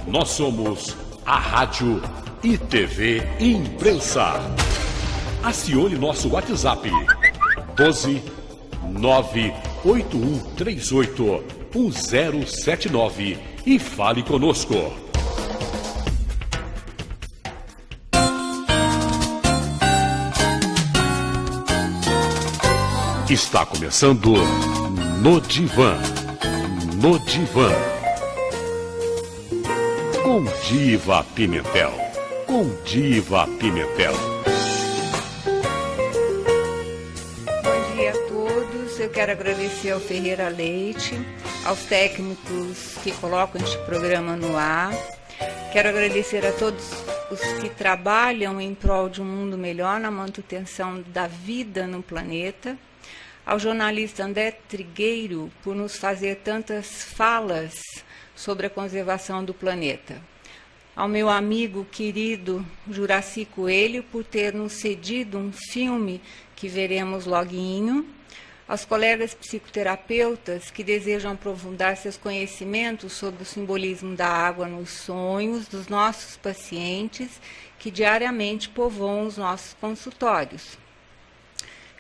Nós somos a Rádio e TV Imprensa. Acione nosso WhatsApp 12 98138 1079 e fale conosco. Está começando No Divã. No Divã. Com Diva Pimentel. Com Diva Pimentel. Bom dia a todos. Eu quero agradecer ao Ferreira Leite, aos técnicos que colocam este programa no ar. Quero agradecer a todos os que trabalham em prol de um mundo melhor na manutenção da vida no planeta. Ao jornalista André Trigueiro por nos fazer tantas falas sobre a conservação do planeta. Ao meu amigo querido Juraci Coelho por ter nos cedido um filme que veremos loguinho. Aos colegas psicoterapeutas que desejam aprofundar seus conhecimentos sobre o simbolismo da água nos sonhos dos nossos pacientes que diariamente povoam os nossos consultórios.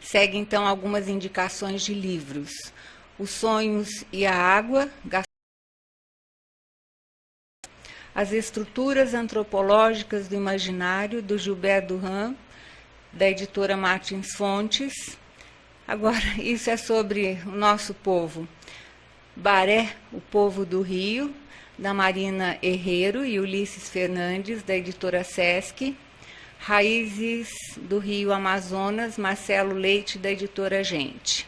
Segue, então, algumas indicações de livros. Os Sonhos e a Água, As Estruturas Antropológicas do Imaginário, do Gilbert Durand, da editora Martins Fontes. Agora, isso é sobre o nosso povo. Baré, o Povo do Rio, da Marina Herrero e Ulisses Fernandes, da editora Sesc. Raízes do Rio Amazonas, Marcelo Leite, da editora Gente.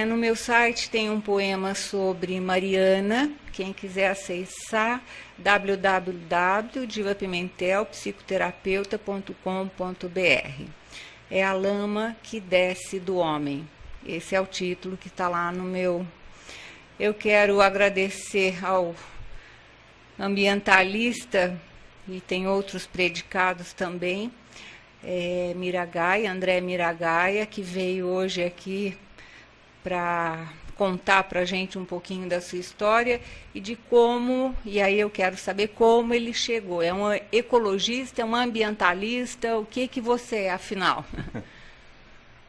No meu site tem um poema sobre Mariana, quem quiser acessar, www.divapimentelpsicoterapeuta.com.br. É a lama que desce do homem. Esse é o título que está lá no meu. Eu quero agradecer ao ambientalista, e tem outros predicados também, André Miragaia, que veio hoje aqui para contar para a gente um pouquinho da sua história e de como, e aí eu quero saber como ele chegou. É um ecologista, é um ambientalista, o que você é, afinal?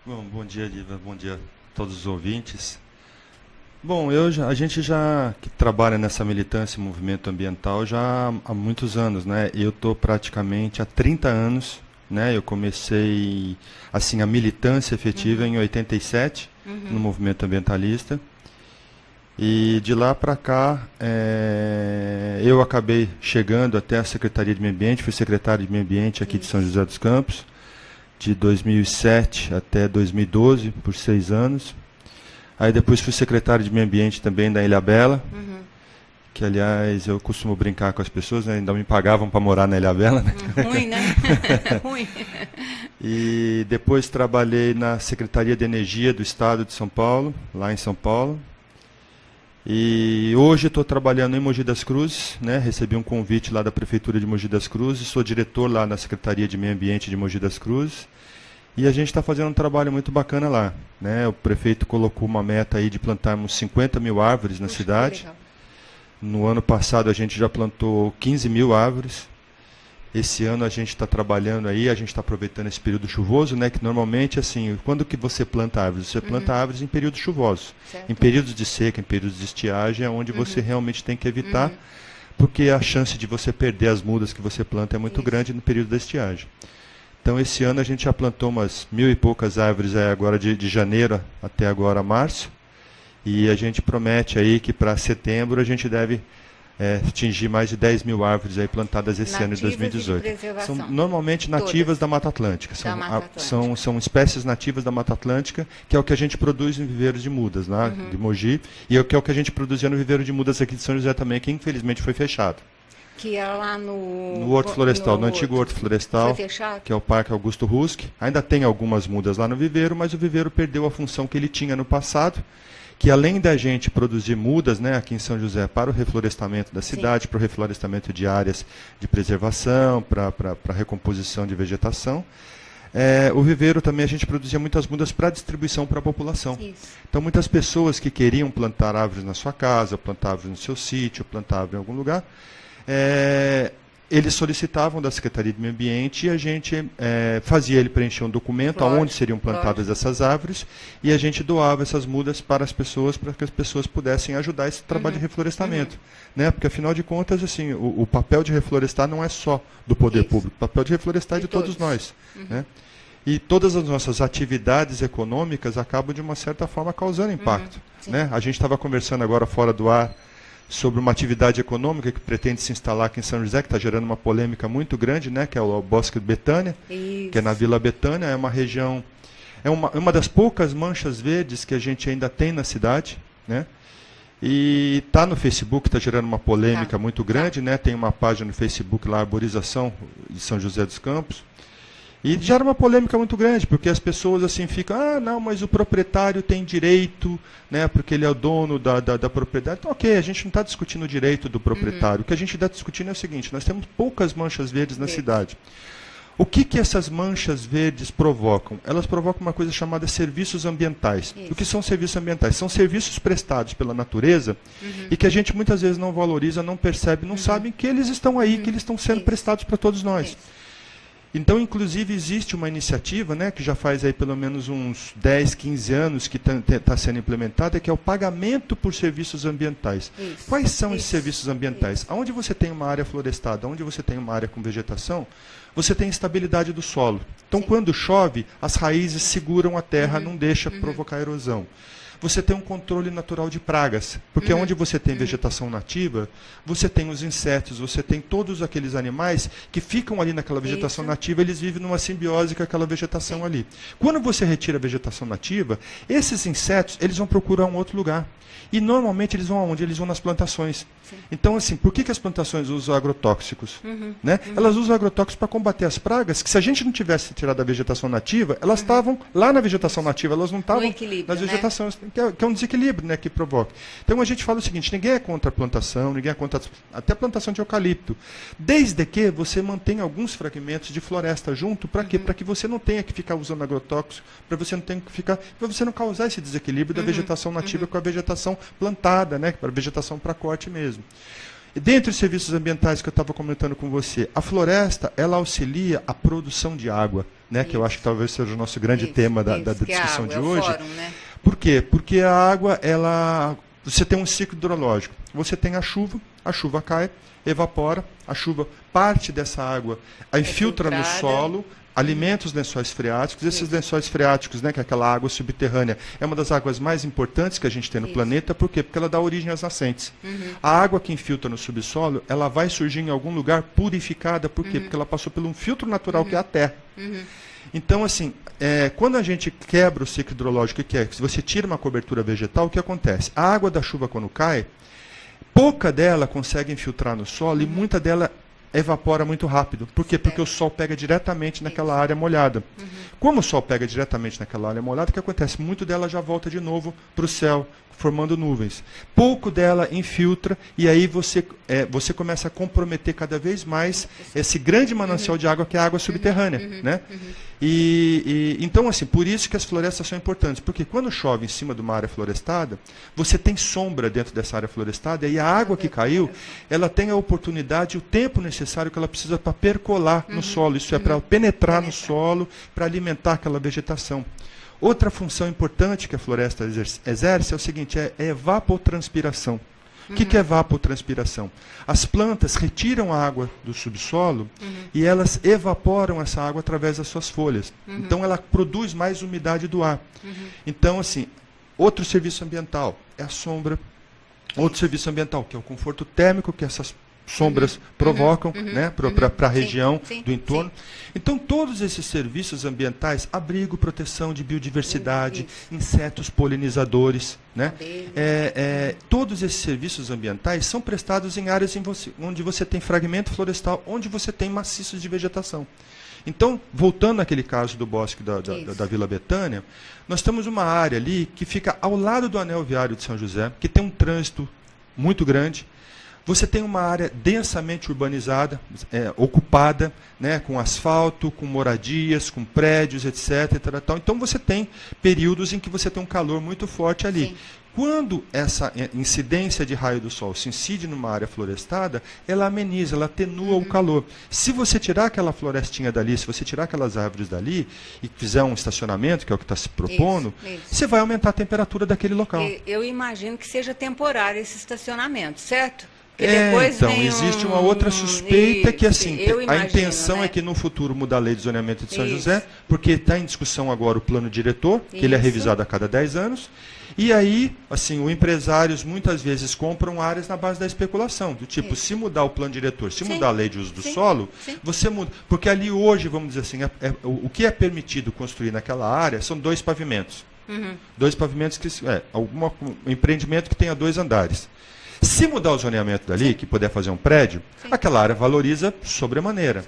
Bom dia, Diva, bom dia a todos os ouvintes. Bom, a gente já que trabalha nessa militância e movimento ambiental já há muitos anos, né? Eu estou praticamente há 30 anos, né? Eu comecei assim a militância efetiva em 87 no movimento ambientalista e de lá para cá eu acabei chegando até a Secretaria de Meio Ambiente, fui secretário de Meio Ambiente aqui de São José dos Campos de 2007 até 2012 por 6 anos. Aí depois fui secretário de Meio Ambiente também da Ilhabela, que aliás eu costumo brincar com as pessoas, né? Ainda me pagavam para morar na Ilhabela. Né? Ruim, né? Ruim. E depois trabalhei na Secretaria de Energia do Estado de São Paulo, lá em São Paulo. E hoje estou trabalhando em Mogi das Cruzes, né? Recebi um convite lá da Prefeitura de Mogi das Cruzes, sou diretor lá na Secretaria de Meio Ambiente de Mogi das Cruzes. E a gente está fazendo um trabalho muito bacana lá, né? O prefeito colocou uma meta aí de plantarmos 50 mil árvores na cidade. No ano passado a gente já plantou 15 mil árvores. Esse ano a gente está trabalhando aí, a gente está aproveitando esse período chuvoso, né? Que normalmente, assim, quando que você planta árvores? Você planta árvores em períodos chuvosos. Certo. Em períodos de seca, em períodos de estiagem, é onde você realmente tem que evitar, porque a chance de você perder as mudas que você planta é muito grande no período da estiagem. Então, esse ano a gente já plantou umas 1.000 e poucas árvores agora de janeiro até agora março. E a gente promete aí que para setembro a gente deve atingir mais de 10 mil árvores aí plantadas esse ano de 2018. São normalmente nativas da Mata Atlântica. São espécies nativas da Mata Atlântica, que é o que a gente produz em viveiros de mudas, lá de Mogi. E que é o que a gente produzia no viveiro de mudas aqui de São José também, que infelizmente foi fechado. Que era lá no Horto Florestal, no antigo Horto Florestal, que é o Parque Augusto Rusk. Ainda tem algumas mudas lá no viveiro, mas o viveiro perdeu a função que ele tinha no passado, que além da gente produzir mudas, né, aqui em São José para o reflorestamento da cidade, para o reflorestamento de áreas de preservação, para a recomposição de vegetação, o viveiro também a gente produzia muitas mudas para distribuição para a população. Isso. Então muitas pessoas que queriam plantar árvores na sua casa, plantar árvores no seu sítio, plantar árvores em algum lugar, eles solicitavam da Secretaria de Meio Ambiente e a gente fazia ele preencher um documento onde seriam plantadas essas árvores e a gente doava essas mudas para que as pessoas pudessem ajudar esse trabalho de reflorestamento. Né? Porque, afinal de contas, assim, o papel de reflorestar não é só do poder público, o papel de reflorestar é de todos nós. Né? E todas as nossas atividades econômicas acabam, de uma certa forma, causando impacto. Né? A gente estava conversando agora fora do ar sobre uma atividade econômica que pretende se instalar aqui em São José, que está gerando uma polêmica muito grande, né, que é o Bosque de Betânia, que é na Vila Betânia. É uma região, é uma das poucas manchas verdes que a gente ainda tem na cidade, né? E está no Facebook, está gerando uma polêmica muito grande, né? Tem uma página no Facebook lá, Arborização de São José dos Campos. E gera uma polêmica muito grande, porque as pessoas assim ficam, não, mas o proprietário tem direito, né, porque ele é o dono da propriedade. Então, ok, a gente não está discutindo o direito do proprietário. O que a gente está discutindo é o seguinte: nós temos poucas manchas verdes na cidade. O que essas manchas verdes provocam? Elas provocam uma coisa chamada serviços ambientais. O que são serviços ambientais? São serviços prestados pela natureza e que a gente muitas vezes não valoriza, não percebe, não sabe que eles estão aí, que eles estão sendo prestados para todos nós. Então, inclusive, existe uma iniciativa, né, que já faz aí pelo menos uns 10, 15 anos que está sendo implementada, que é o pagamento por serviços ambientais. Quais são esses serviços ambientais? Onde você tem uma área florestada, onde você tem uma área com vegetação, você tem estabilidade do solo. Então, quando chove, as raízes seguram a terra, não deixa provocar erosão. Você tem um controle natural de pragas, porque onde você tem vegetação nativa, você tem os insetos, você tem todos aqueles animais que ficam ali naquela vegetação nativa, eles vivem numa simbiose com aquela vegetação ali. Quando você retira a vegetação nativa, esses insetos, eles vão procurar um outro lugar. E normalmente eles vão aonde? Eles vão nas plantações. Então, assim, por que as plantações usam agrotóxicos? Né? Elas usam agrotóxicos para combater as pragas, que se a gente não tivesse tirado a vegetação nativa, elas estavam lá na vegetação nativa, elas não estavam nas vegetações, que é um desequilíbrio, né, que provoca. Então a gente fala o seguinte: ninguém é contra a plantação, ninguém é contra até a plantação de eucalipto, desde que você mantenha alguns fragmentos de floresta junto. Para quê? Para que você não tenha que ficar usando agrotóxico, para você não causar esse desequilíbrio da vegetação nativa com a vegetação plantada, né, para a vegetação para corte mesmo. E dentre os serviços ambientais que eu estava comentando com você, a floresta, ela auxilia a produção de água, né, que eu acho que talvez seja o nosso grande tema da discussão de hoje. Fórum, né? Por quê? Porque a água, você tem um ciclo hidrológico. Você tem a chuva cai, evapora, a chuva, parte dessa água infiltra no solo, alimenta os lençóis freáticos. Esses lençóis freáticos, né, que é aquela água subterrânea, é uma das águas mais importantes que a gente tem no planeta. Por quê? Porque ela dá origem às nascentes. A água que infiltra no subsolo, ela vai surgir em algum lugar purificada. Por quê? Porque ela passou por um filtro natural que é a terra. Então, assim, quando a gente quebra o ciclo hidrológico, que é, se você tira uma cobertura vegetal, o que acontece? A água da chuva, quando cai, pouca dela consegue infiltrar no solo e muita dela evapora muito rápido. Por quê? Porque o sol pega diretamente naquela área molhada. Como o sol pega diretamente naquela área molhada, o que acontece? Muito dela já volta de novo para o céu, formando nuvens. Pouco dela infiltra e aí você começa a comprometer cada vez mais esse grande manancial de água que é a água subterrânea. Né? Então, assim, por isso que as florestas são importantes, porque quando chove em cima de uma área florestada, você tem sombra dentro dessa área florestada e a água que caiu, ela tem a oportunidade e o tempo necessário que ela precisa para percolar no solo. Isso é para penetrar no solo, para alimentar aquela vegetação. Outra função importante que a floresta exerce é o seguinte: é evapotranspiração. O que é evapotranspiração? As plantas retiram a água do subsolo e elas evaporam essa água através das suas folhas. Então ela produz mais umidade do ar. Então, assim, outro serviço ambiental é a sombra. Outro serviço ambiental, que é o conforto térmico que essas sombras provocam, né, para a região do entorno. Então, todos esses serviços ambientais, abrigo, proteção de biodiversidade, insetos polinizadores, né, todos esses serviços ambientais são prestados em áreas onde você tem fragmento florestal, onde você tem maciços de vegetação. Então, voltando àquele caso do bosque da Vila Betânia, nós temos uma área ali que fica ao lado do anel viário de São José, que tem um trânsito muito grande. Você tem uma área densamente urbanizada, ocupada, né, com asfalto, com moradias, com prédios, etc. Então você tem períodos em que você tem um calor muito forte ali. Quando essa incidência de raio do sol se incide numa área florestada, ela ameniza, ela atenua o calor. Se você tirar aquela florestinha dali, se você tirar aquelas árvores dali e fizer um estacionamento, que é o que está se propondo, isso. você vai aumentar a temperatura daquele local. Eu imagino que seja temporário esse estacionamento, certo? Depois então, existe uma outra suspeita que, assim, a intenção né? é que no futuro muda a lei de zoneamento de São José, porque está em discussão agora o plano diretor, que ele é revisado a cada 10 anos, e aí, assim, os empresários muitas vezes compram áreas na base da especulação, do tipo, se mudar o plano diretor, se mudar a lei de uso do solo, você muda. Porque ali hoje, vamos dizer assim, o que é permitido construir naquela área são 2 pavimentos. 2 pavimentos, um empreendimento que tenha 2 andares. Se mudar o zoneamento dali, que puder fazer um prédio, aquela área valoriza sobremaneira.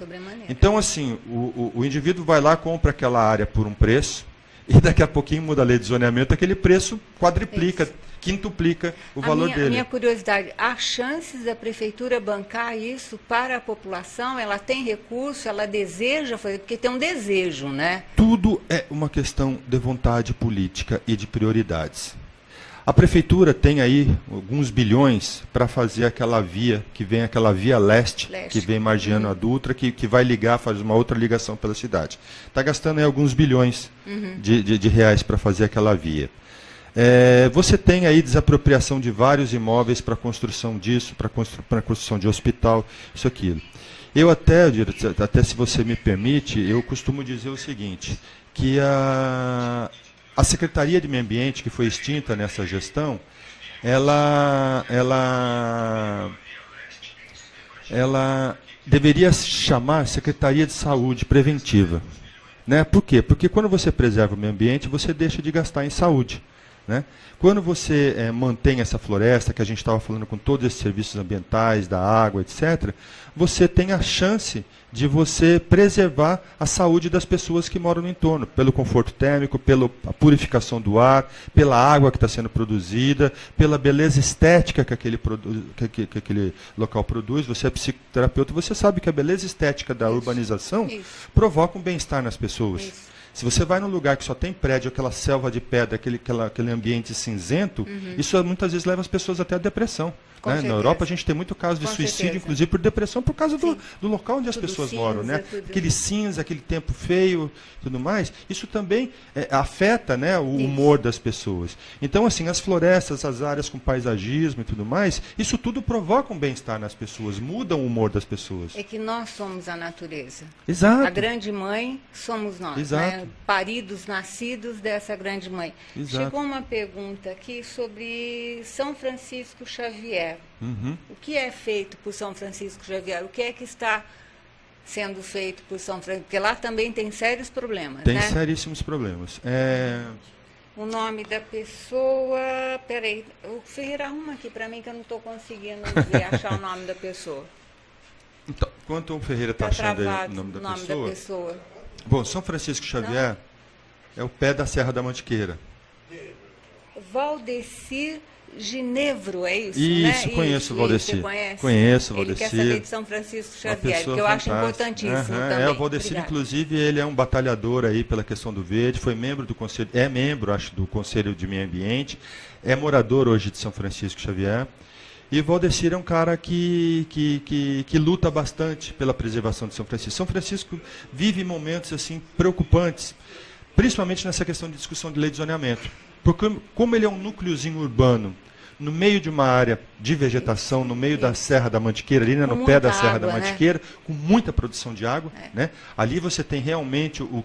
Então, assim, o indivíduo vai lá, compra aquela área por um preço, e daqui a pouquinho muda a lei de zoneamento, aquele preço quadriplica, quintuplica o valor dele. A minha curiosidade, há chances da prefeitura bancar isso para a população? Ela tem recurso, ela deseja fazer, porque tem um desejo, né? Tudo é uma questão de vontade política e de prioridades. A prefeitura tem aí alguns bilhões para fazer aquela via, que vem aquela via leste, que vem margeando a Dutra, que vai ligar, faz uma outra ligação pela cidade. Está gastando aí alguns bilhões de reais para fazer aquela via. Você tem aí desapropriação de vários imóveis para a construção disso, para a construção de hospital, isso, aquilo. Eu até, se você me permite, eu costumo dizer o seguinte, que a Secretaria de Meio Ambiente, que foi extinta nessa gestão, ela deveria se chamar Secretaria de Saúde Preventiva. Né? Por quê? Porque quando você preserva o meio ambiente, você deixa de gastar em saúde. Né? Quando você mantém essa floresta, que a gente estava falando com todos esses serviços ambientais, da água, etc., você tem a chance de você preservar a saúde das pessoas que moram no entorno, pelo conforto térmico, pela purificação do ar, pela água que está sendo produzida, pela beleza estética que aquele local produz. Você é psicoterapeuta, você sabe que a beleza estética da urbanização provoca um bem-estar nas pessoas. Se você vai num lugar que só tem prédio, aquela selva de pedra, aquele ambiente cinzento, isso muitas vezes leva as pessoas até a depressão. Né? Na Europa a gente tem muito caso de suicídio, inclusive por depressão, por causa do local onde as pessoas moram. Né? Aquele cinza, aquele tempo feio, tudo mais. Isso também afeta, né, o humor das pessoas. Então, assim, as florestas, as áreas com paisagismo e tudo mais, isso tudo provoca um bem-estar nas pessoas, muda o humor das pessoas. É que nós somos a natureza. Exato. A grande mãe somos nós. Exato. Né? Paridos, nascidos dessa grande mãe. Exato. Chegou uma pergunta aqui sobre São Francisco Xavier. O que é feito por São Francisco Xavier? O que é que está sendo feito por São Francisco? Porque lá também tem sérios problemas, Tem né? seríssimos problemas. O nome da pessoa... Peraí, o Ferreira arruma aqui para mim que eu não estou conseguindo achar o nome da pessoa. Então, enquanto o Ferreira está achando aí o nome da pessoa... Bom, São Francisco Xavier é o pé da Serra da Mantiqueira. Valdecir Ginevro, é isso? Isso, né? Conheço o Valdecir. Você conhece? Conheço o Valdecir. Ele quer saber de São Francisco Xavier, que eu acho importantíssimo também. O Valdecir, inclusive, ele é um batalhador aí pela questão do verde, foi membro do Conselho, acho, do Conselho de Meio Ambiente, é morador hoje de São Francisco Xavier. E o Valdecir é um cara que luta bastante pela preservação de São Francisco. São Francisco vive momentos assim preocupantes, principalmente nessa questão de discussão de lei de zoneamento. Porque como ele é um núcleozinho urbano, no meio de uma área de vegetação, no meio da Serra da Mantiqueira, ali, né, no pé da Serra da Mantiqueira, com muita produção de água, né? Ali você tem realmente o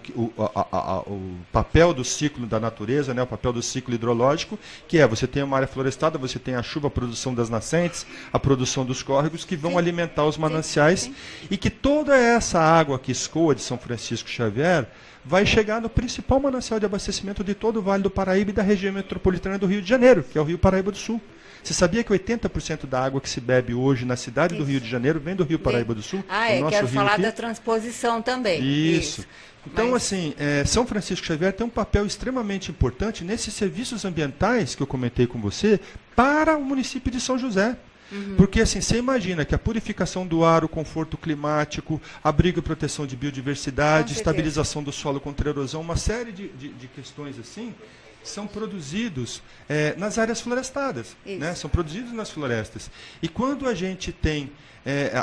papel do ciclo da natureza, né, o papel do ciclo hidrológico, que é, você tem uma área florestada, você tem a chuva, a produção das nascentes, a produção dos córregos, que vão alimentar os mananciais, e que toda essa água que escoa de São Francisco Xavier vai chegar no principal manancial de abastecimento de todo o Vale do Paraíba e da região metropolitana do Rio de Janeiro, que é o Rio Paraíba do Sul. Você sabia que 80% da água que se bebe hoje na cidade do Rio de Janeiro vem do Rio Paraíba do Sul? Quero falar da transposição também. Isso. Então, assim, São Francisco Xavier tem um papel extremamente importante nesses serviços ambientais que eu comentei com você para o município de São José. Porque assim, você imagina que a purificação do ar, o conforto climático, abrigo e proteção de biodiversidade, estabilização do solo contra erosão, uma série de questões assim, são produzidos nas áreas florestadas, né? São produzidos nas florestas. E quando a gente tem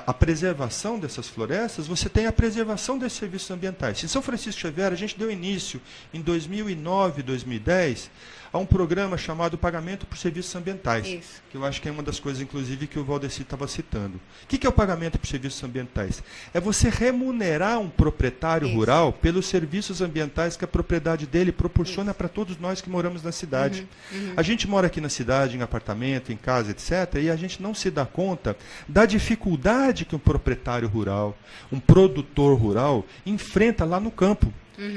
a preservação dessas florestas, você tem a preservação desses serviços ambientais. Em São Francisco Xavier, a gente deu início, em 2009, 2010, a um programa chamado Pagamento por Serviços Ambientais, que eu acho que é uma das coisas, inclusive, que o Valdeci estava citando. O que é o pagamento por serviços ambientais? É você remunerar um proprietário rural pelos serviços ambientais que a propriedade dele proporciona para todos nós que moramos na cidade. A gente mora aqui na cidade, em apartamento, em casa, etc., e a gente não se dá conta da dificuldade que um proprietário rural, um produtor rural, enfrenta lá no campo.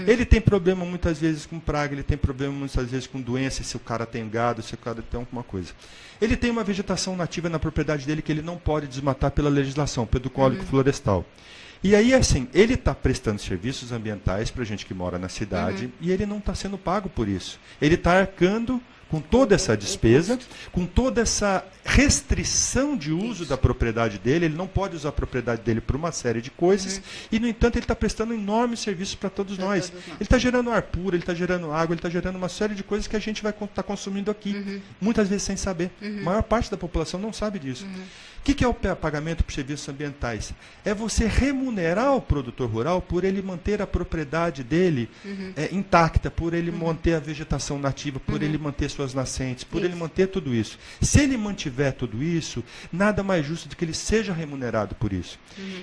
Ele tem problema muitas vezes com praga, ele tem problema muitas vezes com doença, se o cara tem gado, se o cara tem alguma coisa. Ele tem uma vegetação nativa na propriedade dele que ele não pode desmatar pela legislação, pelo Código Florestal. E aí, assim, ele está prestando serviços ambientais para a gente que mora na cidade e ele não está sendo pago por isso. Ele está arcando com toda essa despesa, com toda essa restrição de uso da propriedade dele, ele não pode usar a propriedade dele por uma série de coisas, e, no entanto, ele está prestando enormes serviços para todos nós. Ele está gerando ar puro, ele está gerando água, ele está gerando uma série de coisas que a gente vai estar consumindo aqui, muitas vezes sem saber. A maior parte da população não sabe disso. O que é o pagamento por serviços ambientais? É você remunerar o produtor rural por ele manter a propriedade dele intacta, por ele manter a vegetação nativa, por ele manter suas nascentes, por ele manter tudo isso. Se ele mantiver tudo isso, nada mais justo do que ele seja remunerado por isso.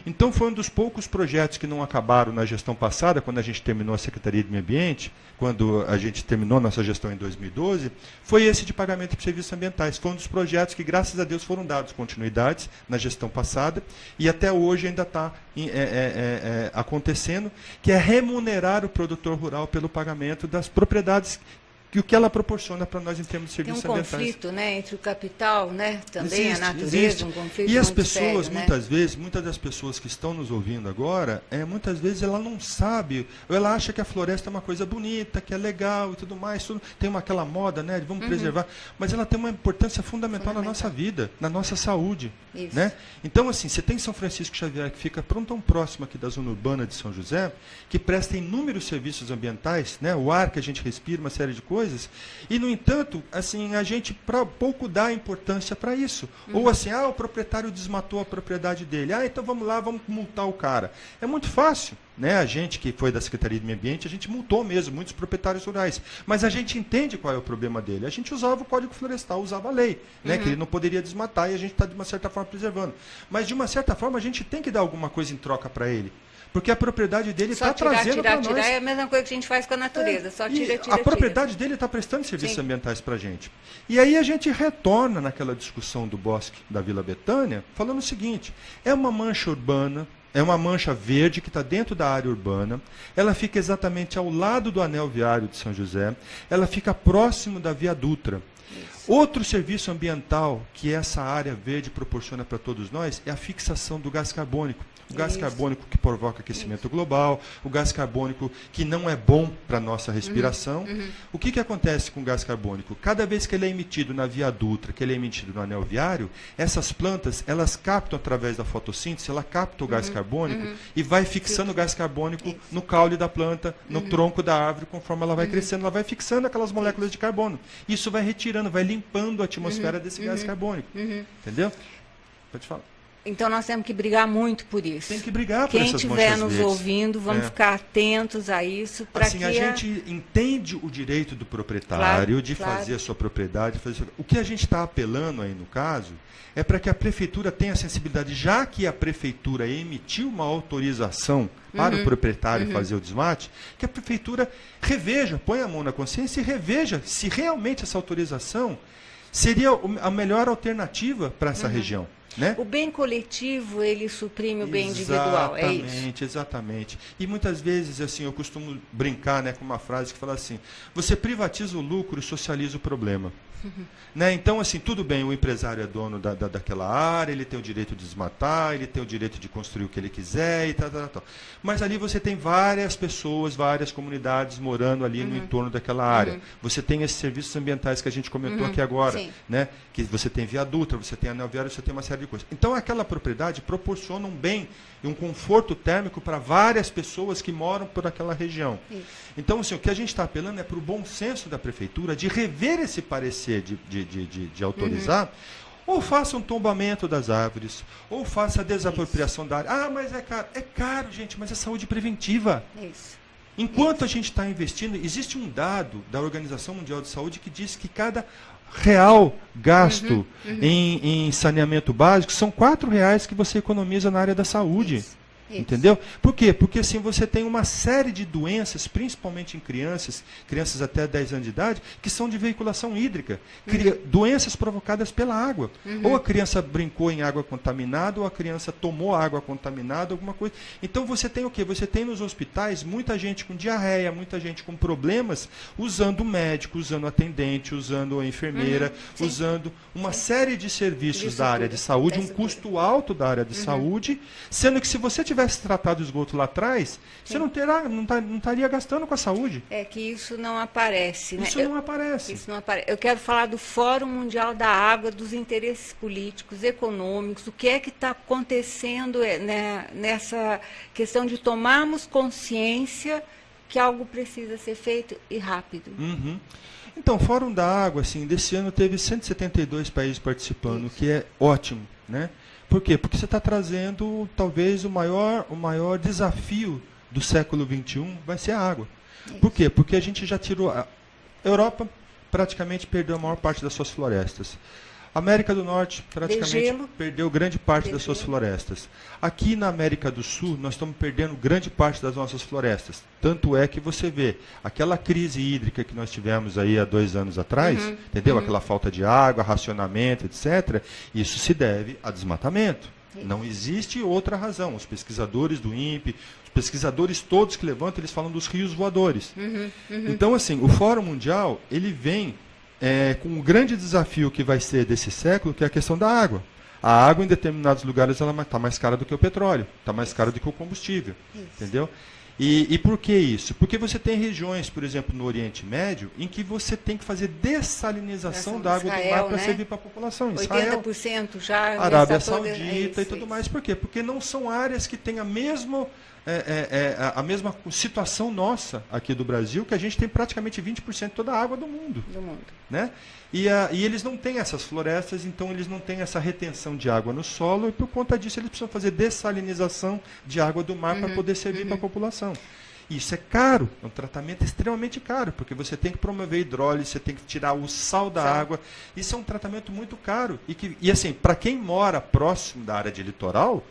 Então, foi um dos poucos projetos que não acabaram na gestão passada, quando a gente terminou a Secretaria de Meio Ambiente, quando a gente terminou nossa gestão em 2012, foi esse de pagamento por serviços ambientais. Foi um dos projetos que, graças a Deus, foram dados continuidade na gestão passada, e até hoje ainda está acontecendo, que é remunerar o produtor rural pelo pagamento das propriedades que o que ela proporciona para nós em termos de serviços ambientais. Tem um conflito, né, entre o capital, né, também existe, a natureza, existe. Um conflito e as muito pessoas, sério, muitas vezes, muitas das pessoas que estão nos ouvindo agora, muitas vezes ela não sabe, ou ela acha que a floresta é uma coisa bonita, que é legal e tudo mais, tem aquela moda, né, de vamos preservar, mas ela tem uma importância fundamental na nossa vida, na nossa saúde. Né? Então, assim, você tem São Francisco Xavier, que fica tão próximo aqui da zona urbana de São José, que presta inúmeros serviços ambientais, né, o ar que a gente respira, uma série de coisas, e, no entanto, assim, a gente pouco dá importância para isso. Ou assim, o proprietário desmatou a propriedade dele. Então vamos lá, vamos multar o cara. É muito fácil. Né? A gente que foi da Secretaria de Meio Ambiente, a gente multou mesmo muitos proprietários rurais. Mas a gente entende qual é o problema dele. A gente usava o Código Florestal, usava a lei, né? Que ele não poderia desmatar e a gente está, de uma certa forma, preservando. Mas, de uma certa forma, a gente tem que dar alguma coisa em troca para ele. Porque a propriedade dele está trazendo para nós... Tirar é a mesma coisa que a gente faz com a natureza, só tira. A propriedade dele está prestando serviços ambientais para a gente. E aí a gente retorna naquela discussão do bosque da Vila Betânia, falando o seguinte, é uma mancha urbana, é uma mancha verde que está dentro da área urbana, ela fica exatamente ao lado do anel viário de São José, ela fica próximo da Via Dutra. Outro serviço ambiental que essa área verde proporciona para todos nós é a fixação do gás carbônico. O gás carbônico que provoca aquecimento global, o gás carbônico que não é bom para a nossa respiração. O que acontece com o gás carbônico? Cada vez que ele é emitido na Via Dutra, que ele é emitido no anel viário, essas plantas, elas captam através da fotossíntese, ela capta o gás carbônico e vai fixando o gás carbônico no caule da planta, no tronco da árvore, conforme ela vai crescendo, ela vai fixando aquelas moléculas de carbono. Isso vai retirando, vai limpando a atmosfera desse gás carbônico. Entendeu? Pode falar. Então nós temos que brigar muito por isso. Tem que brigar por essas manchas verdes. Quem estiver nos ouvindo, vamos ficar atentos a isso. Assim, a gente entende o direito do proprietário de fazer a sua propriedade. O que a gente está apelando aí no caso é para que a prefeitura tenha sensibilidade, já que a prefeitura emitiu uma autorização para o proprietário fazer o desmate, que a prefeitura reveja, põe a mão na consciência e reveja se realmente essa autorização seria a melhor alternativa para essa região. Né? O bem coletivo, ele suprime o bem individual, é isso? Exatamente, exatamente. E muitas vezes, assim, eu costumo brincar, né, com uma frase que fala assim, você privatiza o lucro e socializa o problema. Né? Então, assim, tudo bem, o empresário é dono daquela área, ele tem o direito de desmatar, ele tem o direito de construir o que ele quiser e tal. Mas ali você tem várias pessoas, várias comunidades morando ali no entorno daquela área. Você tem esses serviços ambientais que a gente comentou aqui agora, né? Que você tem Via Dutra, você tem anel viário, você tem uma série série de coisas. Então, aquela propriedade proporciona um bem e um conforto térmico para várias pessoas que moram por aquela região. Isso. Então, assim, o que a gente está apelando é para o bom senso da prefeitura de rever esse parecer de autorizar, ou faça um tombamento das árvores, ou faça a desapropriação da área. Ah, mas é caro. É caro, gente, mas é saúde preventiva. Isso. Enquanto a gente está investindo, existe um dado da Organização Mundial de Saúde que diz que cada real gasto em saneamento básico são R$4 que você economiza na área da saúde. Isso. Entendeu? Por quê? Porque assim você tem uma série de doenças, principalmente em crianças até 10 anos de idade, que são de veiculação hídrica. Doenças provocadas pela água. Ou a criança brincou em água contaminada, ou a criança tomou água contaminada, alguma coisa. Então você tem o quê? Você tem nos hospitais muita gente com diarreia, muita gente com problemas, usando médico, usando atendente, usando a enfermeira, usando uma série de serviços da área de saúde, um custo alto da área de saúde, sendo que se você tivesse tratado o esgoto lá atrás, você não estaria gastando com a saúde. É que isso não aparece, né? Isso não aparece. Eu quero falar do Fórum Mundial da Água, dos interesses políticos, econômicos, o que é que está acontecendo nessa questão de tomarmos consciência que algo precisa ser feito e rápido. Então, o Fórum da Água, assim, desse ano teve 172 países participando, o que é ótimo, né? Por quê? Porque você está trazendo, talvez, o maior desafio do século XXI vai ser a água. Por quê? Porque a gente já tirou... A Europa praticamente perdeu a maior parte das suas florestas. A América do Norte praticamente perdeu grande parte das suas florestas. Aqui na América do Sul, nós estamos perdendo grande parte das nossas florestas. Tanto é que você vê aquela crise hídrica que nós tivemos aí há 2 anos atrás, entendeu? Aquela falta de água, racionamento, etc. Isso se deve a desmatamento. Não existe outra razão. Os pesquisadores do INPE, os pesquisadores todos que levantam, eles falam dos rios voadores. Então, assim, o Fórum Mundial, ele vem com um grande desafio que vai ser desse século, que é a questão da água. A água, em determinados lugares, ela está mais cara do que o petróleo, está mais cara do que o combustível. Entendeu? E por que isso? Porque você tem regiões, por exemplo, no Oriente Médio, em que você tem que fazer dessalinização da água do mar para servir para a população. 80% já. Arábia Saudita e tudo mais. Por quê? Porque não são áreas que têm a mesma situação nossa aqui do Brasil, que a gente tem praticamente 20% de toda a água do mundo. Né? E eles não têm essas florestas, então eles não têm essa retenção de água no solo, e por conta disso eles precisam fazer dessalinização de água do mar para poder servir para a população. Isso é caro, é um tratamento extremamente caro, porque você tem que promover hidrólise, você tem que tirar o sal da água. Isso é um tratamento muito caro. E assim, para quem mora próximo da área de litoral,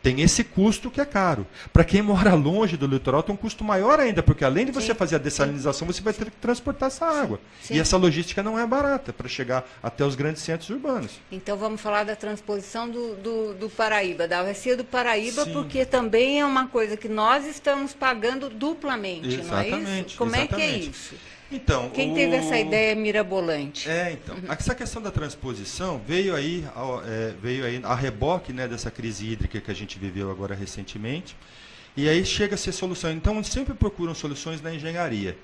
tem esse custo que é caro. Para quem mora longe do litoral, tem um custo maior ainda, porque além de você fazer a dessalinização, você vai ter que transportar essa água. E essa logística não é barata para chegar até os grandes centros urbanos. Então vamos falar da transposição do Paraíba, da Bacia do Paraíba, porque também é uma coisa que nós estamos pagando duplamente, não é isso? Como é que é isso? Então, quem teve essa ideia mirabolante? Essa questão da transposição veio aí a reboque, né, dessa crise hídrica que a gente viveu agora recentemente, e aí chega a ser solução. Então, sempre procuram soluções na engenharia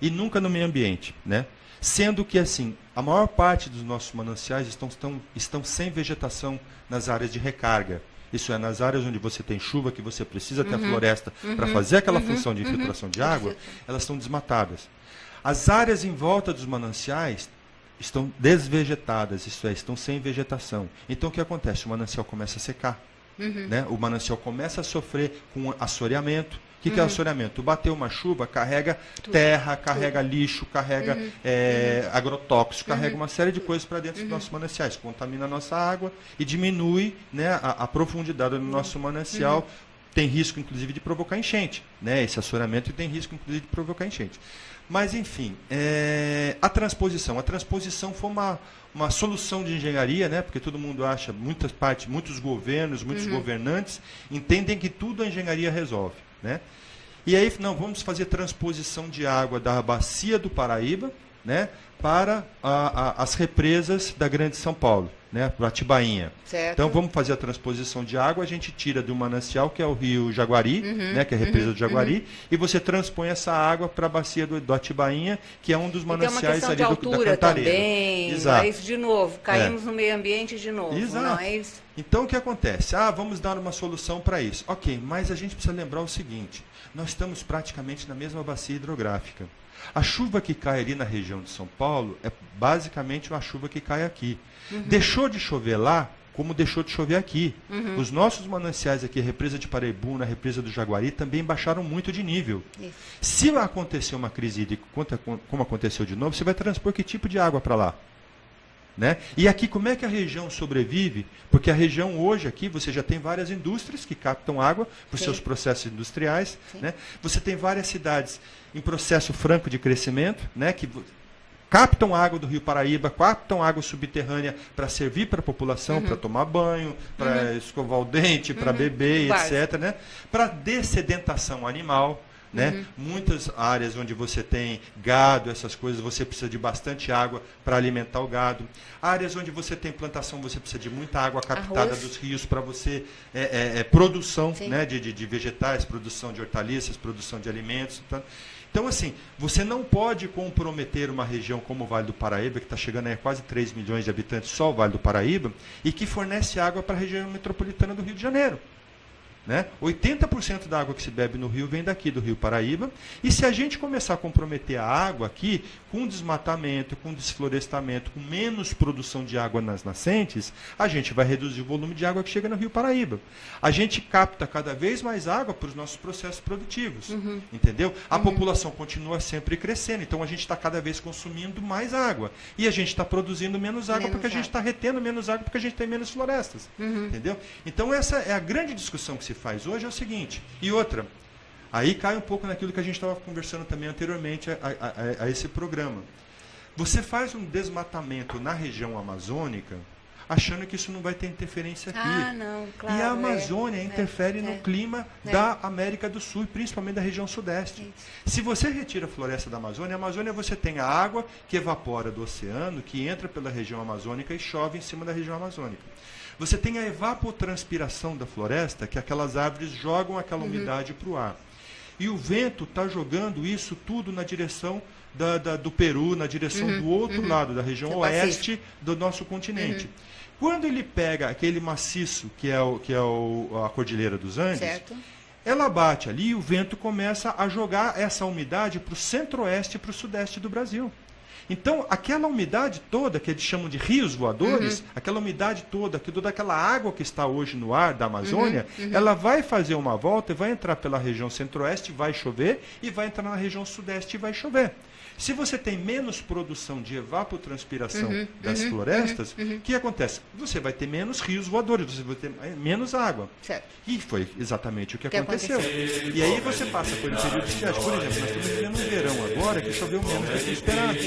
e nunca no meio ambiente, né? Sendo que, assim, a maior parte dos nossos mananciais estão sem vegetação nas áreas de recarga. Isso é, nas áreas onde você tem chuva, que você precisa ter a floresta para fazer aquela função de infiltração de água, elas estão desmatadas. As áreas em volta dos mananciais estão desvegetadas, isso é, estão sem vegetação. Então, o que acontece? O manancial começa a secar. Né? O manancial começa a sofrer com assoreamento. O que é assoreamento? Bateu uma chuva, carrega terra, carrega lixo, carrega agrotóxico, carrega uma série de coisas para dentro dos nossos mananciais. Contamina a nossa água e diminui, né, a profundidade do nosso manancial. Tem risco, inclusive, de provocar enchente. Né? Esse assoreamento tem risco, inclusive, de provocar enchente. Mas, enfim, a transposição foi uma solução de engenharia, né? Porque todo mundo acha, muitos governos, muitos governantes entendem que tudo a engenharia resolve. Né? E aí, não, vamos fazer transposição de água da Bacia do Paraíba, né, para as represas da Grande São Paulo. né, para Atibainha. Certo. Então vamos fazer a transposição de água, a gente tira do manancial, que é o rio Jaguari, né, que é a represa do Jaguari, e você transpõe essa água para a bacia do Atibainha, que é um dos mananciais ali da Cantareira. Também. Exato. É isso de novo, caímos no meio ambiente de novo. Exato. Não é isso? Então o que acontece? Vamos dar uma solução para isso. Ok, mas a gente precisa lembrar o seguinte, nós estamos praticamente na mesma bacia hidrográfica. A chuva que cai ali na região de São Paulo é basicamente uma chuva que cai aqui. Deixou de chover lá, como deixou de chover aqui. Os nossos mananciais aqui, a represa de Paraibuna, a represa do Jaguari, também baixaram muito de nível. Isso. Se acontecer uma crise hídrica, como aconteceu de novo, você vai transpor que tipo de água para lá? Né? E aqui, como é que a região sobrevive? Porque a região hoje aqui, você já tem várias indústrias que captam água para os seus processos industriais. Né? Você tem várias cidades em processo franco de crescimento, né? Que captam água do Rio Paraíba, captam água subterrânea para servir para a população, para tomar banho, para escovar o dente, para beber, etc. Né? Para dessedentação animal. Né? Muitas áreas onde você tem gado, essas coisas, você precisa de bastante água para alimentar o gado. Áreas onde você tem plantação, você precisa de muita água captada dos rios para você produção, né? de vegetais, produção de hortaliças, produção de alimentos. Então, assim, você não pode comprometer uma região como o Vale do Paraíba, que está chegando a quase 3 milhões de habitantes, só o Vale do Paraíba, e que fornece água para a região metropolitana do Rio de Janeiro. Né? 80% da água que se bebe no rio vem daqui do Rio Paraíba, e se a gente começar a comprometer a água aqui, com desmatamento, com desflorestamento, com menos produção de água nas nascentes, a gente vai reduzir o volume de água que chega no Rio Paraíba. A gente capta cada vez mais água para os nossos processos produtivos, entendeu? A população continua sempre crescendo, então a gente está cada vez consumindo mais água, e a gente está produzindo menos água porque a gente está retendo menos água porque a gente tem menos florestas, entendeu? Então essa é a grande discussão que se faz hoje, é o seguinte, e outra, aí cai um pouco naquilo que a gente estava conversando também anteriormente a esse programa. Você faz um desmatamento na região amazônica, achando que isso não vai ter interferência aqui. Não, claro, e a Amazônia interfere no clima da América do Sul, principalmente da região sudeste. Se você retira a floresta da Amazônia, você tem a água que evapora do oceano, que entra pela região amazônica e chove em cima da região amazônica. Você tem a evapotranspiração da floresta, que aquelas árvores jogam aquela umidade para o ar. E o vento está jogando isso tudo na direção do Peru, na direção do outro lado, da região oeste do nosso continente. Quando ele pega aquele maciço, que é a Cordilheira dos Andes, ela bate ali e o vento começa a jogar essa umidade para o centro-oeste e para o sudeste do Brasil. Então, aquela umidade toda, que eles chamam de rios voadores, aquela umidade toda, toda aquela água que está hoje no ar da Amazônia, ela vai fazer uma volta e vai entrar pela região centro-oeste, vai chover, e vai entrar na região sudeste e vai chover. Se você tem menos produção de evapotranspiração das florestas, o que acontece? Você vai ter menos rios voadores, você vai ter menos água. Certo. E foi exatamente o que aconteceu. E aí você passa por um período de estiagem. Por exemplo, nós estamos vivendo um verão agora que choveu menos do que esperado.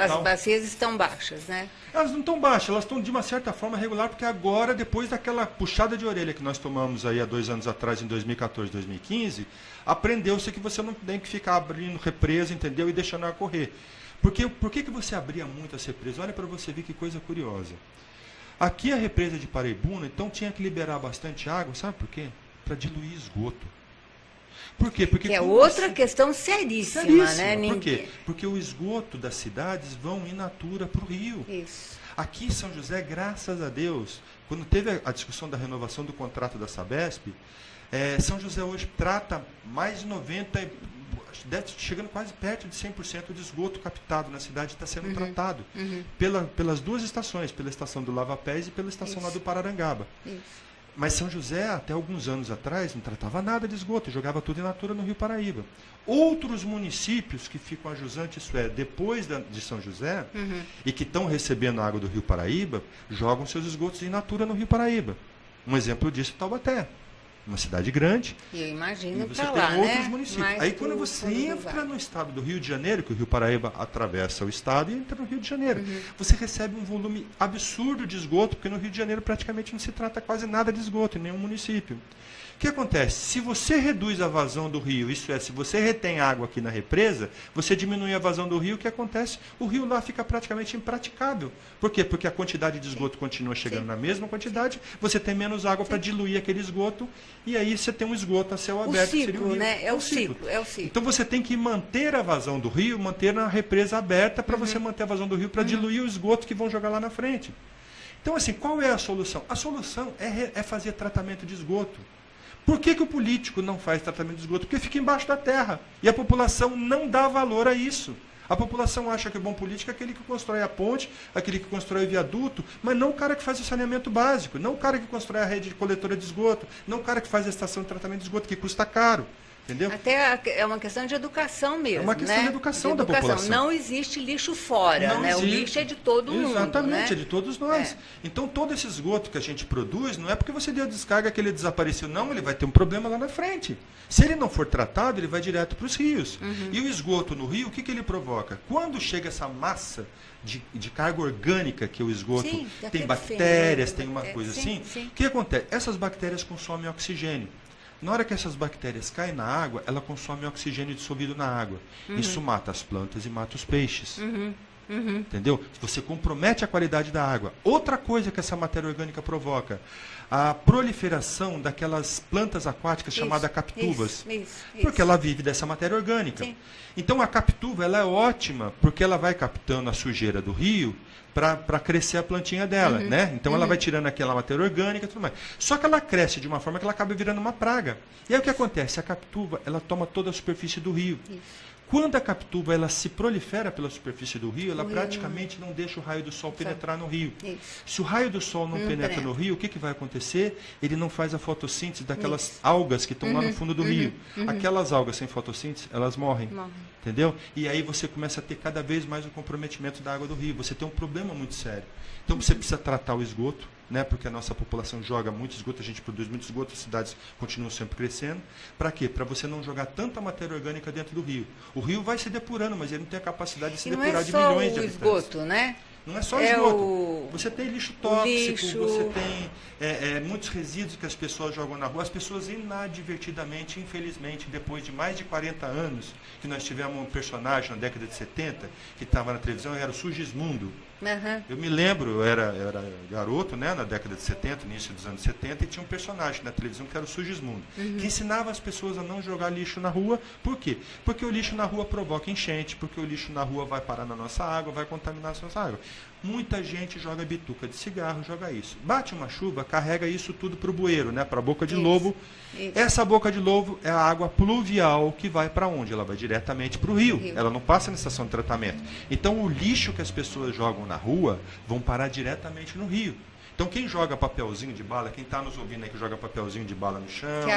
As bacias estão baixas, né? Elas não estão baixas, elas estão de uma certa forma regular, porque agora, depois daquela puxada de orelha que nós tomamos aí há 2 anos atrás, em 2014, 2015, aprendeu-se que você não tem que ficar abrindo represa, entendeu? E deixando ela correr. Por que você abria muito as represas? Olha para você ver que coisa curiosa. Aqui a represa de Paraibuna, então tinha que liberar bastante água, sabe por quê? Para diluir esgoto. Por quê? Porque é outra questão seríssima, né? Por quê? Porque o esgoto das cidades vão in natura para o rio. Isso. Aqui em São José, graças a Deus, quando teve a discussão da renovação do contrato da Sabesp, São José hoje trata mais de 90%, deve chegando quase perto de 100% de esgoto captado na cidade está sendo tratado pelas 2 estações, pela estação do Lava Pés e pela estação lá do Pararangaba. Isso. Mas São José, até alguns anos atrás, não tratava nada de esgoto, jogava tudo in natura no Rio Paraíba. Outros municípios que ficam ajusantes, isso é, depois de São José, e que estão recebendo a água do Rio Paraíba, jogam seus esgotos in natura no Rio Paraíba. Um exemplo disso é Taubaté, uma cidade grande. E eu imagino e você para tem lá, outros né? municípios. Mais aí quando você entra no estado do Rio de Janeiro, que o Rio Paraíba atravessa o estado e entra no Rio de Janeiro, você recebe um volume absurdo de esgoto, porque no Rio de Janeiro praticamente não se trata quase nada de esgoto em nenhum município. O que acontece? Se você reduz a vazão do rio, isso é, se você retém água aqui na represa, você diminui a vazão do rio, o que acontece? O rio lá fica praticamente impraticável. Por quê? Porque a quantidade de esgoto continua chegando na mesma quantidade, você tem menos água para diluir aquele esgoto, e aí você tem um esgoto a céu aberto. O ciclo, que seria o rio. né? É o ciclo. Então você tem que manter a vazão do rio, manter a represa aberta para você manter a vazão do rio, para diluir o esgoto que vão jogar lá na frente. Então, assim, qual é a solução? A solução é fazer tratamento de esgoto. Por que o político não faz tratamento de esgoto? Porque fica embaixo da terra. E a população não dá valor a isso. A população acha que o bom político é aquele que constrói a ponte, aquele que constrói o viaduto, mas não o cara que faz o saneamento básico, não o cara que constrói a rede de coletora de esgoto, não o cara que faz a estação de tratamento de esgoto, que custa caro. Entendeu? Até é uma questão de educação mesmo. É uma questão de educação da população. Não existe lixo fora, não né? Existe. O lixo é de todo mundo. Exatamente, né? é de todos nós. Então, todo esse esgoto que a gente produz, não é porque você deu descarga que ele desapareceu, não, ele vai ter um problema lá na frente. Se ele não for tratado, ele vai direto para os rios. E o esgoto no rio, o que ele provoca? Quando chega essa massa de carga orgânica que o esgoto tem bactérias, tem uma coisa assim, o que acontece? Essas bactérias consomem oxigênio. Na hora que essas bactérias caem na água, ela consome oxigênio dissolvido na água. Isso mata as plantas e mata os peixes. Entendeu? Você compromete a qualidade da água. Outra coisa que essa matéria orgânica provoca, a proliferação daquelas plantas aquáticas chamadas captuvas. Porque ela vive dessa matéria orgânica. Sim. Então a captuva ela é ótima porque ela vai captando a sujeira do rio para crescer a plantinha dela, né? Então ela vai tirando aquela matéria orgânica e tudo mais. Só que ela cresce de uma forma que ela acaba virando uma praga. E aí o que acontece? A captuva, ela toma toda a superfície do rio. Quando a captuva ela se prolifera pela superfície do rio, ela praticamente não deixa o raio do sol penetrar no rio. Se o raio do sol não penetra no rio, o que vai acontecer? Ele não faz a fotossíntese daquelas algas que estão lá no fundo do rio. Aquelas algas sem fotossíntese, elas morrem. Entendeu? E aí você começa a ter cada vez mais o comprometimento da água do rio. Você tem um problema muito sério. Então você precisa tratar o esgoto, né? Porque a nossa população joga muito esgoto, a gente produz muito esgoto, as cidades continuam sempre crescendo. Para quê? Para você não jogar tanta matéria orgânica dentro do rio. O rio vai se depurando, mas ele não tem a capacidade de se depurar de milhões de habitantes. Não é só o esgoto, né? Não é só esgoto. Você tem lixo tóxico, você tem muitos resíduos que as pessoas jogam na rua. As pessoas inadvertidamente, infelizmente, depois de mais de 40 anos, que nós tivemos um personagem na década de 70, que estava na televisão, era o Sugismundo. Eu me lembro, eu era garoto, né, na década de 70, início dos anos 70, e tinha um personagem na televisão que era o Sugismundo, que ensinava as pessoas a não jogar lixo na rua. Por quê? Porque o lixo na rua provoca enchente, porque o lixo na rua vai parar na nossa água, vai contaminar a nossa água. Muita gente joga bituca de cigarro, joga isso. Bate uma chuva, carrega isso tudo para o bueiro, né, para a boca de lobo. Essa boca de lobo é a água pluvial que vai para onde? Ela vai diretamente para o rio. Ela não passa na estação de tratamento. Então o lixo que as pessoas jogam na rua vão parar diretamente no rio. Então quem joga papelzinho de bala, quem está nos ouvindo aí que joga papelzinho de bala no chão,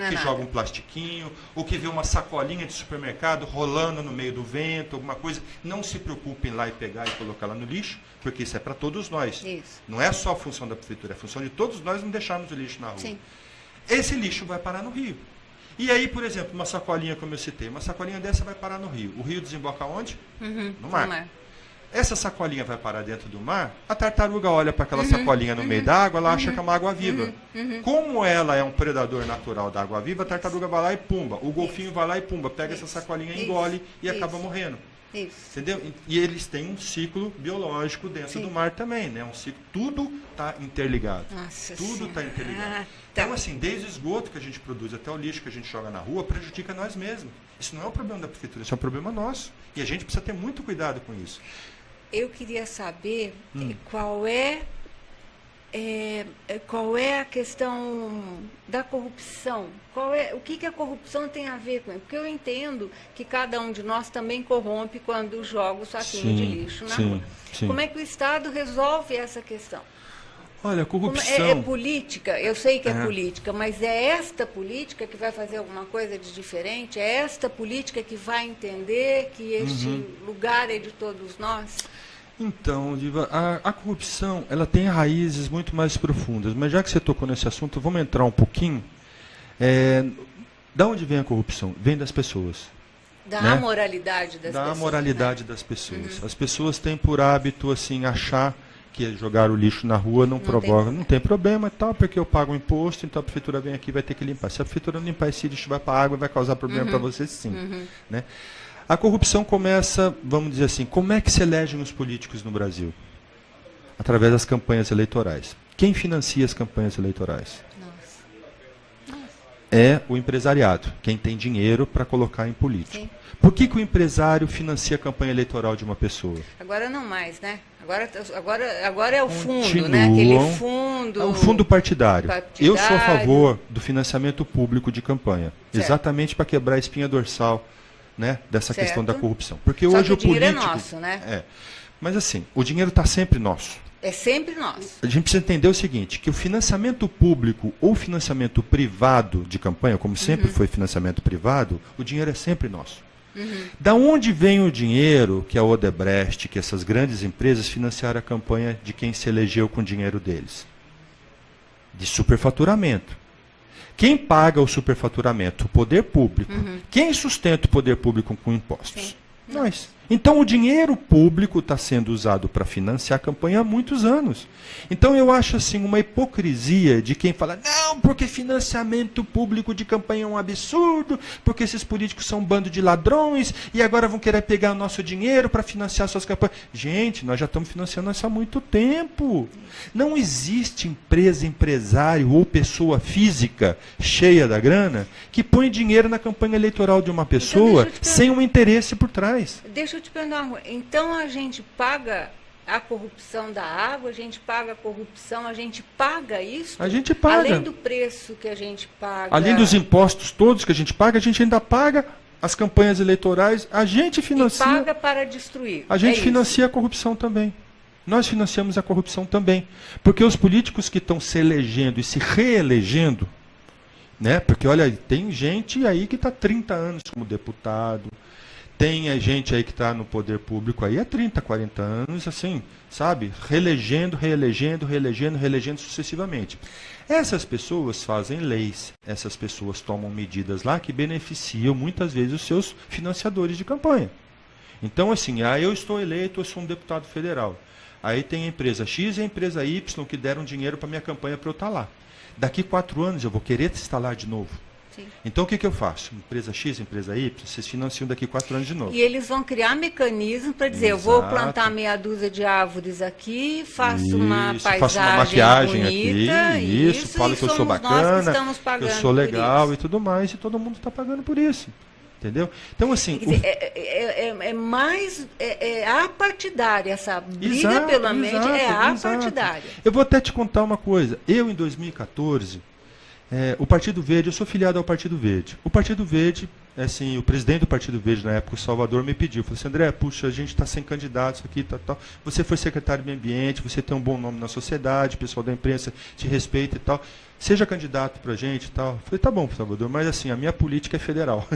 que joga um plastiquinho, ou que vê uma sacolinha de supermercado rolando no meio do vento, alguma coisa, não se preocupem lá e pegar e colocar lá no lixo, porque isso é para todos nós. Não é só a função da prefeitura, é a função de todos nós não deixarmos o lixo na rua. Esse lixo vai parar no rio. E aí, por exemplo, uma sacolinha, como eu citei, uma sacolinha dessa vai parar no rio. O rio desemboca onde? No mar. Essa sacolinha vai parar dentro do mar, a tartaruga olha para aquela sacolinha no meio da água, ela acha que é uma água-viva. Como ela é um predador natural da água-viva, a tartaruga vai lá e pumba. O golfinho vai lá e pumba, pega essa sacolinha, engole e acaba morrendo. Entendeu? E eles têm um ciclo biológico dentro do mar também, né? Um ciclo, tudo está interligado. Tudo está interligado. Então, assim, desde o esgoto que a gente produz até o lixo que a gente joga na rua, prejudica nós mesmos. Isso não é um problema da prefeitura, isso é um problema nosso. E a gente precisa ter muito cuidado com isso. Eu queria saber qual é a questão da corrupção. O que a corrupção tem a ver com isso? Porque eu entendo que cada um de nós também corrompe quando joga o saquinho de lixo na rua. Como é que o Estado resolve essa questão? Olha, a corrupção... É política, eu sei que é política, mas é esta política que vai fazer alguma coisa de diferente? É esta política que vai entender que este lugar é de todos nós? Então, Diva, a corrupção ela tem raízes muito mais profundas, mas já que você tocou nesse assunto, vamos entrar um pouquinho. Da onde vem a corrupção? Vem das pessoas. Da amoralidade das pessoas. Da amoralidade das pessoas. As pessoas têm por hábito assim, achar que jogar o lixo na rua não provoca, não tem problema e tal, porque eu pago o imposto, então a prefeitura vem aqui e vai ter que limpar. Se a prefeitura não limpar esse lixo, vai para a água e vai causar problema para você, sim. Né? A corrupção começa, vamos dizer assim, como é que se elegem os políticos no Brasil? Através das campanhas eleitorais. Quem financia as campanhas eleitorais? É o empresariado, quem tem dinheiro para colocar em político. Sim. Por que o empresário financia a campanha eleitoral de uma pessoa? Agora não mais, né? Agora é o fundo, Continuam, né? Aquele fundo... É um fundo partidário. Eu sou a partidário. favor do financiamento público de campanha. Certo. Exatamente para quebrar a espinha dorsal, né, dessa Certo. questão da corrupção. Porque Só hoje que o dinheiro político... é nosso, né? É. Mas assim, o dinheiro está sempre nosso. É sempre nosso. A gente precisa entender o seguinte, que o financiamento público ou financiamento privado de campanha, como sempre foi financiamento privado, o dinheiro é sempre nosso. Da onde vem o dinheiro que a Odebrecht, que essas grandes empresas financiaram a campanha de quem se elegeu com o dinheiro deles? De superfaturamento. Quem paga o superfaturamento? O poder público. Quem sustenta o poder público com impostos? Sim. Nós. Então o dinheiro público está sendo usado para financiar a campanha há muitos anos. Então eu acho assim uma hipocrisia de quem fala, não, porque financiamento público de campanha é um absurdo, porque esses políticos são um bando de ladrões e agora vão querer pegar o nosso dinheiro para financiar suas campanhas. Gente, nós já estamos financiando isso há muito tempo. Não existe empresa, empresário ou pessoa física cheia da grana que põe dinheiro na campanha eleitoral de uma pessoa sem um interesse por trás. Deixa eu te perguntar, então a gente paga a corrupção da água, a gente paga a corrupção, a gente paga isso? A gente paga. Além do preço que a gente paga... Além dos impostos todos que a gente ainda paga as campanhas eleitorais, a gente financia... E paga para destruir. A gente financia a corrupção também. Nós financiamos a corrupção também. Porque os políticos que estão se elegendo e se reelegendo, né? Porque, olha, tem gente aí que está 30 anos como deputado, tem gente aí que está no poder público aí há 30, 40 anos, assim, sabe? Reelegendo sucessivamente. Essas pessoas fazem leis, essas pessoas tomam medidas lá que beneficiam muitas vezes os seus financiadores de campanha. Então, assim, eu estou eleito, eu sou um deputado federal. Aí tem a empresa X e a empresa Y que deram dinheiro para minha campanha para eu estar lá. Daqui 4 anos eu vou querer te instalar de novo. Sim. Então o que eu faço? Empresa X, empresa Y, vocês financiam daqui 4 anos de novo. E eles vão criar mecanismo para dizer, eu vou plantar meia dúzia de árvores aqui, faço uma paisagem faço uma maquiagem bonita, aqui, isso, falo que eu sou bacana, que eu sou legal e tudo mais, e todo mundo está pagando por isso. Entendeu? Então, assim... Quer dizer, é mais apartidária, essa briga pela mente é apartidária. Eu vou até te contar uma coisa. Eu, em 2014, o Partido Verde, eu sou filiado ao Partido Verde. O Partido Verde, assim, o presidente do Partido Verde, na época, o Salvador, me pediu. Falou assim, André, puxa, a gente está sem candidatos aqui, tal. Você foi secretário do Meio Ambiente, você tem um bom nome na sociedade, o pessoal da imprensa te respeita e tal. Seja candidato para a gente e tal. Falei, tá bom, Salvador, mas assim, a minha política é federal.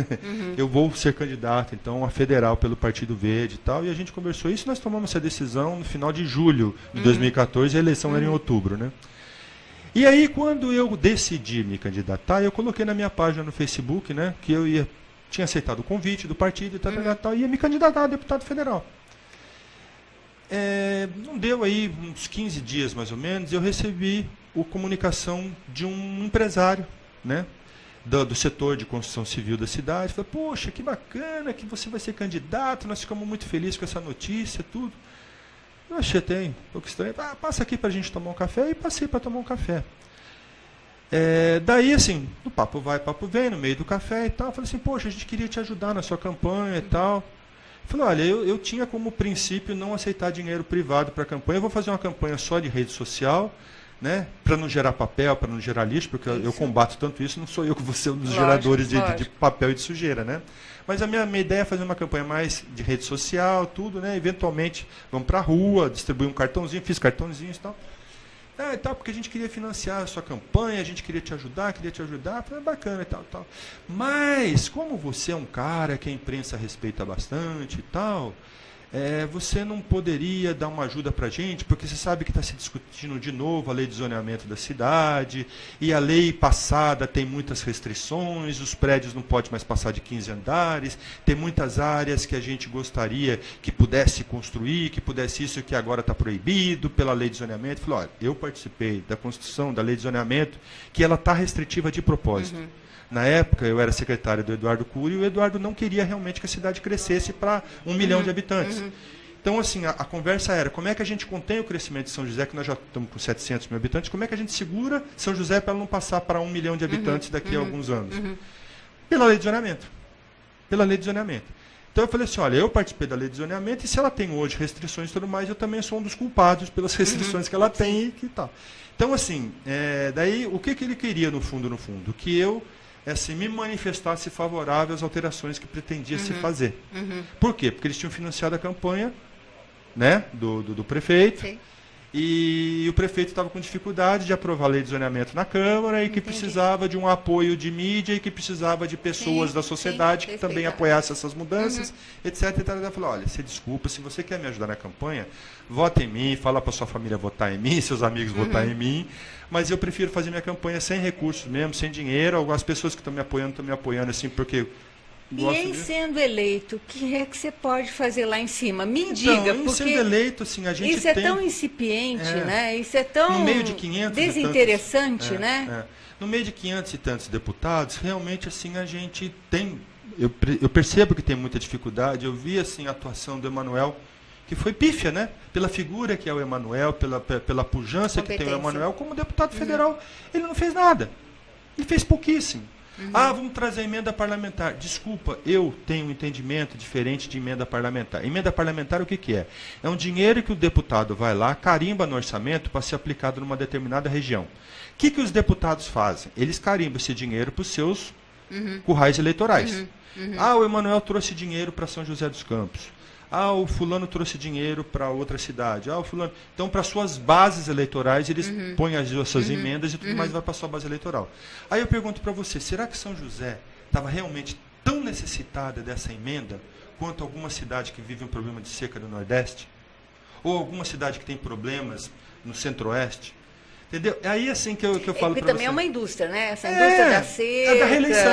Eu vou ser candidato, então, a federal pelo Partido Verde e tal. E a gente conversou isso, nós tomamos essa decisão no final de julho de 2014, a eleição era em outubro, né? E aí, quando eu decidi me candidatar, eu coloquei na minha página no Facebook, né, que eu tinha aceitado o convite do partido e tal, ia me candidatar a deputado federal. Não deu aí uns 15 dias, mais ou menos, eu recebi a comunicação de um empresário, né, do setor de construção civil da cidade. Falei, poxa, que bacana que você vai ser candidato, nós ficamos muito felizes com essa notícia, tudo. Eu achei até um pouco estranho. Passa aqui para a gente tomar um café. E passei para tomar um café. Daí, assim, o papo vai, papo vem, no meio do café e tal. Eu falei assim, poxa, a gente queria te ajudar na sua campanha e tal. Eu falei, olha, eu tinha como princípio não aceitar dinheiro privado para a campanha. Eu vou fazer uma campanha só de rede social, né, para não gerar papel, para não gerar lixo, porque eu combato tanto isso, não sou eu que vou ser um dos geradores de papel e de sujeira, né? Mas a minha ideia é fazer uma campanha mais de rede social, tudo, né? Eventualmente, vamos para a rua, distribuir um cartãozinho, fiz cartãozinhos e tal. E tal, porque a gente queria financiar a sua campanha, a gente queria te ajudar, falei, bacana e tal. Mas, como você é um cara que a imprensa respeita bastante e tal, você não poderia dar uma ajuda para a gente, porque você sabe que está se discutindo de novo a lei de zoneamento da cidade, e a lei passada tem muitas restrições, os prédios não podem mais passar de 15 andares, tem muitas áreas que a gente gostaria que pudesse construir, que pudesse isso que agora está proibido pela lei de zoneamento. Eu falei, olha, eu participei da construção da lei de zoneamento, que ela está restritiva de propósito. Na época, eu era secretário do Eduardo Cury, e o Eduardo não queria realmente que a cidade crescesse para 1 milhão de habitantes. Então, assim, a conversa era, como é que a gente contém o crescimento de São José, que nós já estamos com 700 mil habitantes, como é que a gente segura São José para ela não passar para 1 milhão de habitantes daqui a alguns anos? Pela lei de zoneamento. Pela lei de zoneamento. Então, eu falei assim, olha, eu participei da lei de zoneamento, e se ela tem hoje restrições e tudo mais, eu também sou um dos culpados pelas restrições que ela tem e que tal. Então, assim, daí, o que ele queria, no fundo? Que eu me manifestasse favorável às alterações que pretendia se fazer. Por quê? Porque eles tinham financiado a campanha, né, do prefeito. Sim. E o prefeito estava com dificuldade de aprovar a lei de zoneamento na Câmara e que precisava de um apoio de mídia e que precisava de pessoas da sociedade que também apoiassem essas mudanças, etc. Eu falei, olha, você desculpa, se você quer me ajudar na campanha, vota em mim, fala para sua família votar em mim, seus amigos votar em mim, mas eu prefiro fazer minha campanha sem recursos mesmo, sem dinheiro. As pessoas que estão me apoiando assim, porque... E em sendo eleito, o que é que você pode fazer lá em cima? Me diga, em porque sendo eleito, assim, a gente isso é tão incipiente, né? Isso é tão no meio de 500 desinteressante, né? No meio de 500 e tantos deputados, realmente, assim, a gente tem... Eu percebo que tem muita dificuldade. Eu vi, assim, a atuação do Emanuel, que foi pífia, né? Pela figura que é o Emanuel, pela pujança que tem o Emanuel como deputado federal. Ele não fez nada. Ele fez pouquíssimo. Vamos trazer a emenda parlamentar. Desculpa, eu tenho um entendimento diferente de emenda parlamentar. Emenda parlamentar, o que é? É um dinheiro que o deputado vai lá, carimba no orçamento para ser aplicado numa determinada região. O que os deputados fazem? Eles carimbam esse dinheiro para os seus currais eleitorais. O Emanuel trouxe dinheiro para São José dos Campos. O fulano trouxe dinheiro para outra cidade. O fulano... Então, para suas bases eleitorais, eles põem as suas emendas e tudo mais vai para a sua base eleitoral. Aí eu pergunto para você, será que São José estava realmente tão necessitada dessa emenda quanto alguma cidade que vive um problema de seca no Nordeste? Ou alguma cidade que tem problemas no Centro-Oeste? Entendeu? É aí assim que eu falo para você. Também é uma indústria, né? Essa indústria da seca. É da reeleição.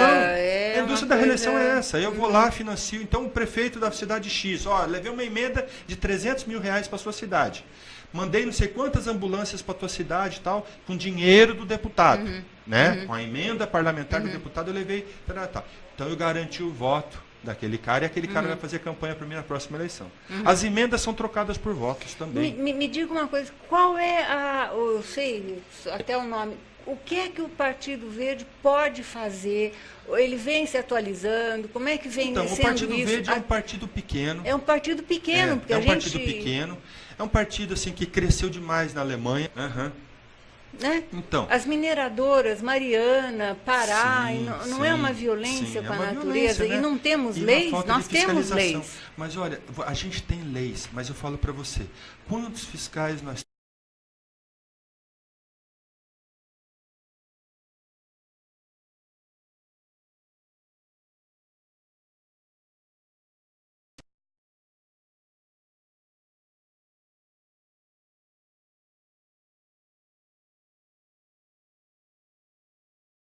A indústria da reeleição é essa. Eu vou lá, financio. Então, o prefeito da cidade X, levei uma emenda de 300 mil reais para a sua cidade. Mandei não sei quantas ambulâncias para a tua cidade e tal, com dinheiro do deputado. Né? Com a emenda parlamentar do deputado, eu levei. Então, eu garanti o voto daquele cara, e aquele cara vai fazer campanha para mim na próxima eleição. As emendas são trocadas por votos também. Me diga uma coisa, qual é eu sei até o nome, o que é que o Partido Verde pode fazer? Ele vem se atualizando, como é que vem sendo isso? Então, o Partido Verde é um partido pequeno. É um partido pequeno, porque partido pequeno, é um partido assim, que cresceu demais na Alemanha. Né? Então, as mineradoras, Mariana, Pará, não é uma violência com a natureza, né? E não temos leis, nós temos leis. Mas olha, a gente tem leis, mas eu falo para você, quantos fiscais nós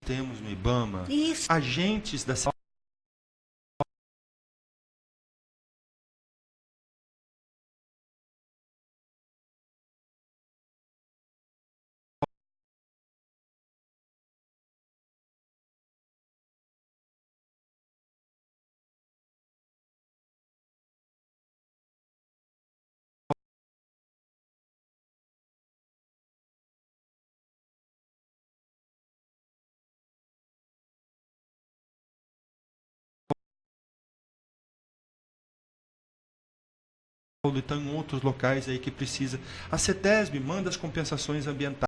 temos no IBAMA? Isso. Agentes da estão em outros locais aí que precisa. A CETESB manda as compensações ambientais.